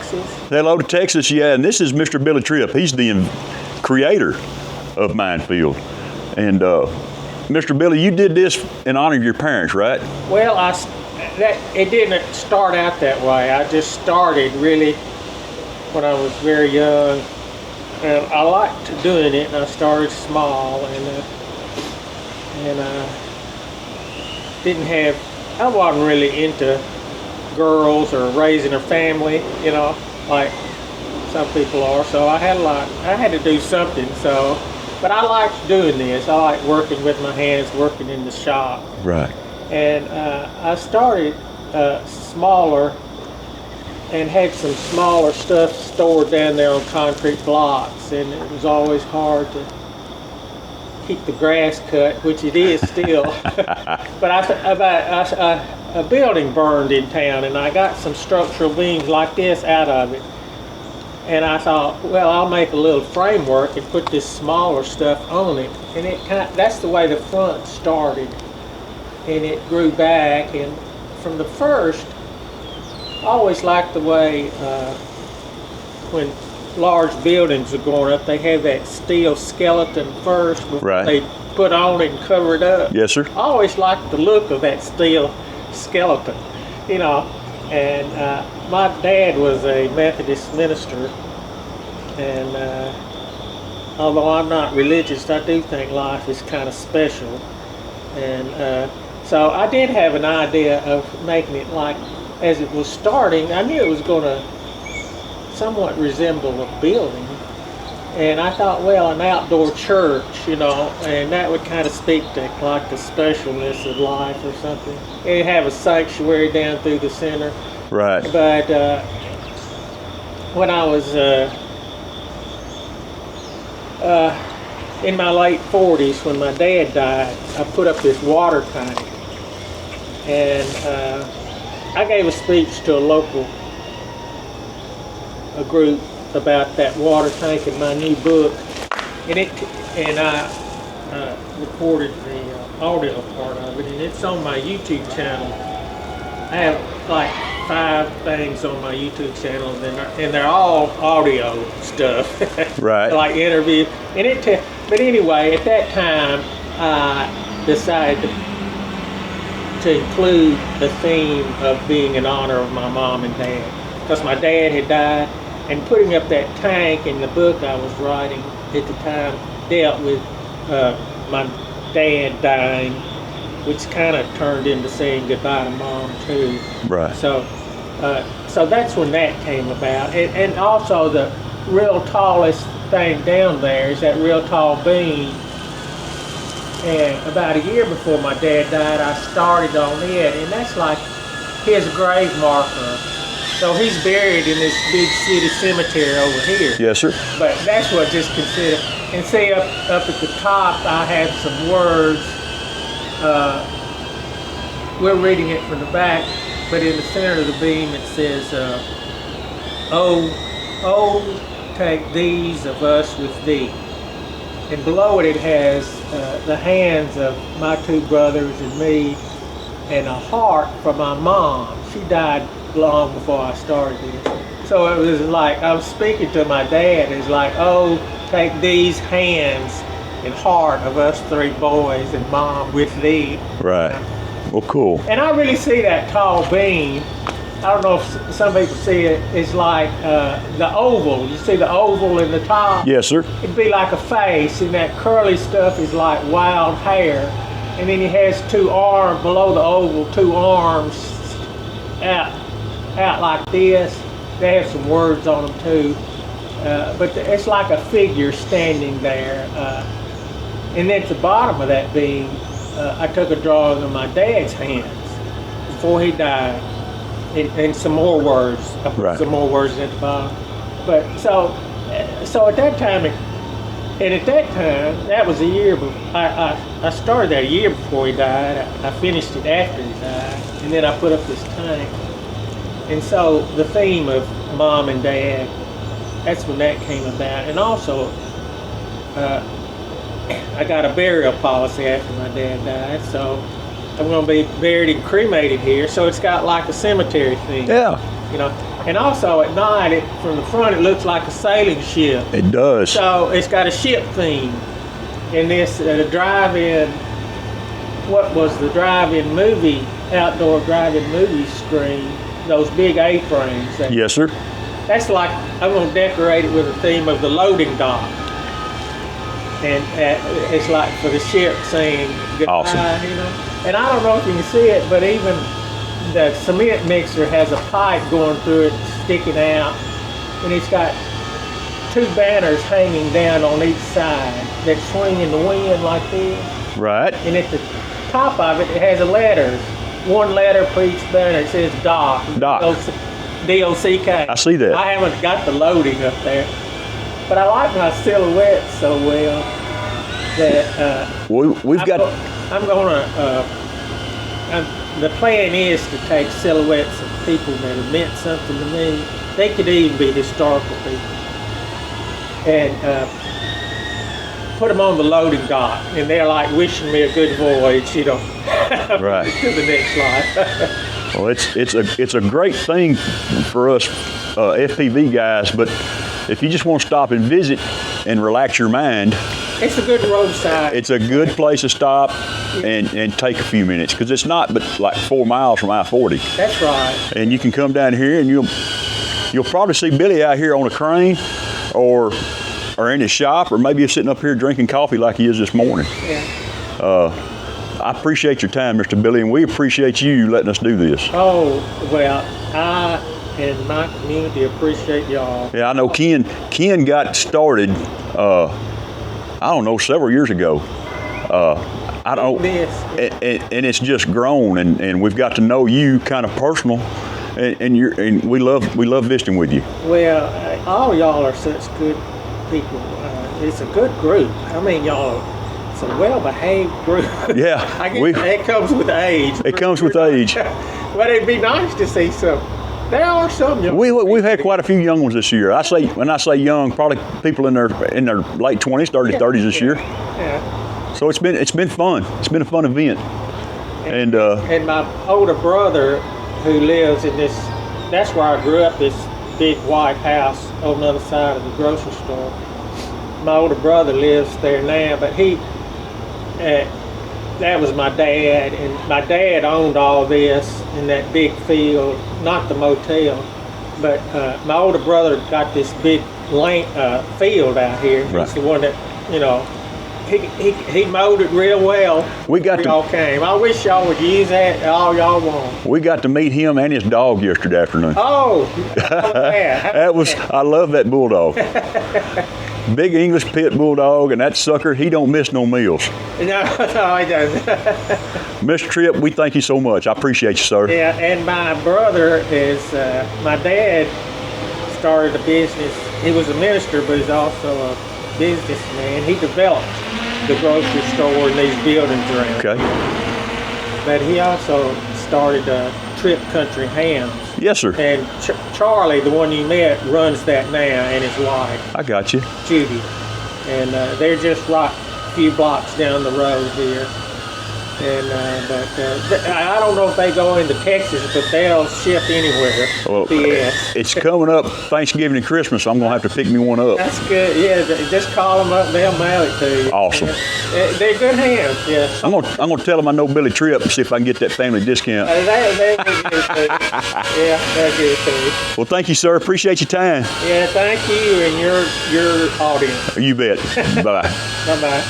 Texas. Hello to Texas, yeah, and this is Mr. Billy Tripp. He's the creator of Mindfield. And Mr. Billy, you did this in honor of your parents, right? Well, it didn't start out that way. I just started really when I was very young, and I liked doing it. And I started small, and I wasn't really into girls or raising a family, you know, like some people are. So I had to do something. So, but I liked doing this. I like working with my hands, working in the shop. Right. And I started smaller and had some smaller stuff stored down there on concrete blocks, and it was always hard to keep the grass cut, which it is still. But a building burned in town, and I got some structural beams like this out of it. And I thought, well, I'll make a little framework and put this smaller stuff on it. And that's the way the front started. And it grew back, and from the first, I always liked the way when large buildings are going up, they have that steel skeleton first before they put on it and cover it up. Yes, sir. I always liked the look of that steel skeleton, you know. And my dad was a Methodist minister, and although I'm not religious, I do think life is kind of special. And so I did have an idea of making it like, as it was starting, I knew it was going to somewhat resemble a building. And I thought, well, an outdoor church, you know, and that would kind of speak to like the specialness of life or something. It'd have a sanctuary down through the center. Right. But when I was in my late 40s, when my dad died, I put up this water tank. And I gave a speech to a group about that water tank in my new book, and I recorded the audio part of it, and it's on my YouTube channel. I have like 5 things on my YouTube channel, and they're all audio stuff, right? Like interview, and but anyway, at that time, I decided to include the theme of being in honor of my mom and dad, because my dad had died, and putting up that tank in the book I was writing at the time dealt with my dad dying, which kind of turned into saying goodbye to mom too. Right. So that's when that came about, and also the real tallest thing down there is that real tall beam. And about a year before my dad died, I started on it, and that's like his grave marker. So he's buried in this big city cemetery over here. Yes, sir. But that's what just considered. And see, up at the top, I have some words. We're reading it from the back, but in the center of the beam it says, "Oh, take these of us with thee." And below it has the hands of my 2 brothers and me, and a heart for my mom. She died long before I started this. So it was like, I was speaking to my dad. It's like, oh, take these hands and heart of us 3 boys and mom with thee. Right. Well, cool. And I really see that tall beam. I don't know if some people see it. It's like the oval. You see the oval in the top? Yes, sir. It'd be like a face, and that curly stuff is like wild hair. And then he has 2 arms below the oval, 2 arms out like this. They have some words on them too. But it's like a figure standing there. And then at the bottom of that beam, I took a drawing of my dad's hands before he died. And some more words. I put some more words at the bottom. But so at that time, that was a year before. I started that a year before he died. I finished it after he died, and then I put up this tank. And so the theme of mom and dad, that's when that came about. And also, I got a burial policy after my dad died, so I'm going to be buried and cremated here. So it's got like a cemetery theme. Yeah. You know, And also at night, from the front, it looks like a sailing ship. It does. So it's got a ship theme. In this drive-in, what was the drive-in movie, outdoor drive-in movie screen, those big A-frames. Yes, sir. That's like, I'm going to decorate it with the theme of the loading dock. And it's like for the ship saying goodbye, Awesome. you know. And I don't know if you can see it, but even the cement mixer has a pipe going through it, sticking out. And it's got 2 banners hanging down on each side that swing in the wind like this. Right. And at the top of it, it has a letter. 1 letter for each banner. It says DOC. Doc. D-O-C-K. I see that. I haven't got the loading up there. But I like my silhouette so well that We've got. the plan is to take silhouettes of people that have meant something to me. They could even be historical people. And put them on the loading dock, and they're like wishing me a good voyage, you know, Right. to the next life. Well, it's a great thing for us FPV guys, but if you just want to stop and visit and relax your mind, It's a good roadside. it's a good place to stop and take a few minutes, because it's not but like 4 miles from I-40, That's right. and you can come down here and you'll probably see Billy out here on a crane, or in his shop, or maybe he's sitting up here drinking coffee like he is this morning. Yeah. I appreciate your time, Mr. Billy, and we appreciate you letting us do this. Oh, well, I and my community appreciate y'all. Yeah, I know Ken got started, I don't know, several years ago. I don't, This. and it's just grown, and we've got to know you kind of personal, and we love visiting with you. Well, all y'all are such good people. It's a good group. I mean, y'all, it's a well-behaved group. Yeah, I guess it comes with age. it comes with age. But it'd be nice to see some. There are some young We've had quite a few young ones this year. When I say young, probably people in their late 20s, early 30s this year. Yeah. So it's been fun. It's been a fun event. And And my older brother, who lives in this, that's where I grew up, this big white house on the other side of the grocery store. My older brother lives there now, but that was my dad, and my dad owned all this in that big field, not the motel, but my older brother got this big field out here. Right. He's the one that, you know, he mowed it real well. Y'all came. I wish y'all would use that all y'all want. We got to meet him and his dog yesterday afternoon. Oh, yeah. I love that bulldog. Big English pit bulldog, and that sucker, he don't miss no meals. No, he doesn't. Mr. Tripp, we thank you so much. I appreciate you, sir. Yeah, and my brother is, my dad started a business. He was a minister, but he's also a businessman. He developed the grocery store and these buildings around. Okay. But he also started Tripp Country Hams. Yes, sir. And Charlie, the one you met, runs that now, and his wife, I got you. Judy. And they're just right a few blocks down the road here. And but I don't know if they go into Texas, but they'll ship anywhere. Well, PS. it's coming up Thanksgiving and Christmas, so I'm going to have to pick me one up. That's good. Yeah, just call them up. They'll mail it to you. Awesome. They're good hands. Yeah. I'm gonna tell them I know Billy Tripp and see if I can get that family discount. They're good too. Yeah, they're good too. Well, thank you, sir. Appreciate your time. Yeah, thank you and your audience. You bet. Bye-bye. Bye-bye.